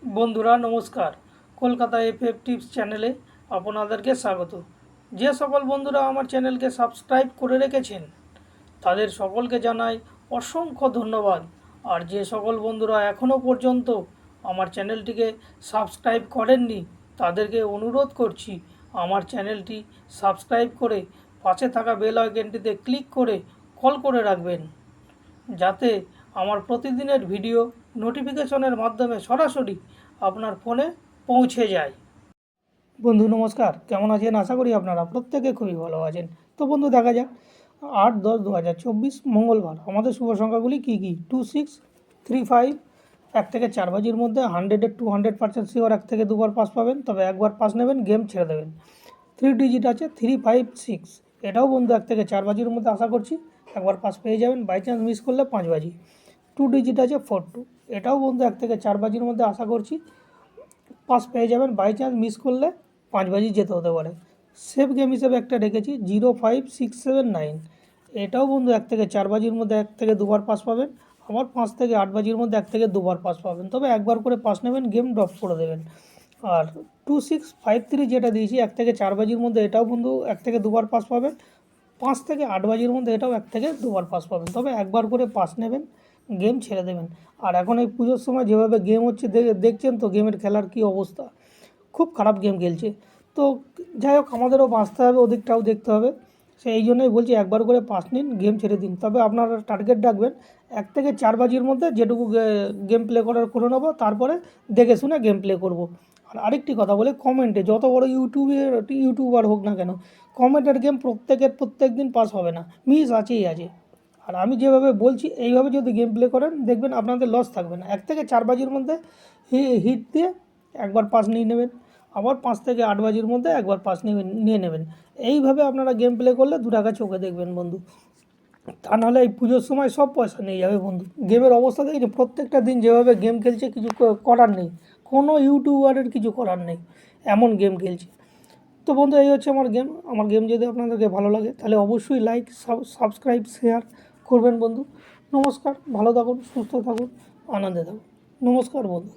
বন্ধুরা নমস্কার, Kolkata FF tips চ্যানেলে আপনাদেরকে স্বাগত। যে সকল বন্ধুরা আমার চ্যানেলকে সাবস্ক্রাইব করে রেখেছেন তাদের সকলকে জানাই অসংখ্য ধন্যবাদ। আর যে সকল বন্ধুরা এখনও পর্যন্ত আমার চ্যানেলটিকে সাবস্ক্রাইব করেননি তাদেরকে অনুরোধ করছি আমার চ্যানেলটি সাবস্ক্রাইব করে পাশে থাকা বেল আইকনটিতে ক্লিক করে কল করে রাখবেন, যাতে আমার প্রতিদিনের ভিডিও নোটিফিকেশনের মাধ্যমে সরাসরি আপনার ফোনে পৌঁছে যায়। বন্ধু নমস্কার, কেমন আছেন? আশা করি আপনারা প্রত্যেকে খুবই ভালো আছেন। তো বন্ধু দেখা যাক 8-10-2024 মঙ্গলবার আমাদের শুভ সংখ্যাগুলি কী কী। 2635, 1 থেকে 4 বাজির মধ্যে 100-200% শিওর 1 থেকে 2বার পাস পাবেন, তবে একবার পাস নেবেন গেম ছেড়ে দেবেন। 3 ডিজিট আছে 356, এটাও বন্ধু 1 থেকে 4 বাজির মধ্যে আশা করছি একবার পাস পেয়ে যাবেন, বাই চান্স মিস করলে 5 বাজি। 2 ডিজিট আছে 42, এটাও বন্ধু 1 থেকে 4 বাজির মধ্যে আশা করছি পাস পেয়ে যাবেন, বাই চান্স মিস করলে 5 বাজি যেতে হতে পারে। সেফ গেম হিসেবে একটা রেখেছি 05679, এটাও বন্ধু 1 থেকে 4 বাজির মধ্যে 1 থেকে 2বার পাস পাবেন, আবার 5 থেকে 8 বাজির মধ্যে 1 থেকে 2বার পাস পাবেন, তবে একবার করে পাস নেবেন গেম ড্রপ করে দেবেন। আর 2653 যেটা দিয়েছি 1 থেকে 4 বাজির মধ্যে, এটাও বন্ধু 1 থেকে 2বার পাস পাবেন, 5 থেকে 8 বাজির মধ্যে এটাও 1 থেকে 2বার পাস পাবেন, তবে একবার করে পাস নেবেন গেম ছেড়ে দেবেন। আর এখন এই পুজোর সময় যেভাবে গেম হচ্ছে দেখছেন তো গেমের খেলার কী অবস্থা, খুব খারাপ গেম খেলছে। তো যাই হোক, আমাদেরও বাঁচতে হবে, ওদিকটাও দেখতে হবে, সেই জন্যই বলছি একবার করে পাস নিন, গেম ছেড়ে দিন, তবে আপনারা টার্গেট রাখবেন 1 থেকে 4 বাজির মধ্যে যেটুকু গেম প্লে করে নেবো, তারপরে দেখে শুনে গেম প্লে করব। আর আরেকটি কথা বলে, কমেন্টে যত বড় ইউটিউবার হোক না কেন, কমেন্টের গেম প্রত্যেক দিন পাস হবে না, মিস আছেই আছে। আর আমি যেভাবে বলছি এইভাবে যদি গেম প্লে করেন দেখবেন আপনাদের লস থাকবে না। 1 থেকে 4 বাজির মধ্যে হিট দিয়ে একবার পাস নিয়ে নেবেন, আবার 5 থেকে 8 বাজির মধ্যে একবার পাস নিয়ে নেবেন। এইভাবে আপনারা গেম প্লে করলে 2 টাকা চোখে দেখবেন বন্ধু, তা নাহলে এই পুজোর সময় সব পয়সা নিয়ে যাবে বন্ধু। গেমের অবস্থা দেখেছি, প্রত্যেকটা দিন যেভাবে গেম খেলছে, কিছু করার নেই, কোনো ইউটিউবারের কিছু করার নেই, এমন গেম খেলছে। তো বন্ধু এই হচ্ছে আমার গেম যদি আপনাদেরকে ভালো লাগে তাহলে অবশ্যই লাইক, সাবস্ক্রাইব, শেয়ার করবেন বন্ধু। নমস্কার, ভালো থাকুন, সুস্থ থাকুন, আনন্দে থাকুন। নমস্কার বন্ধু।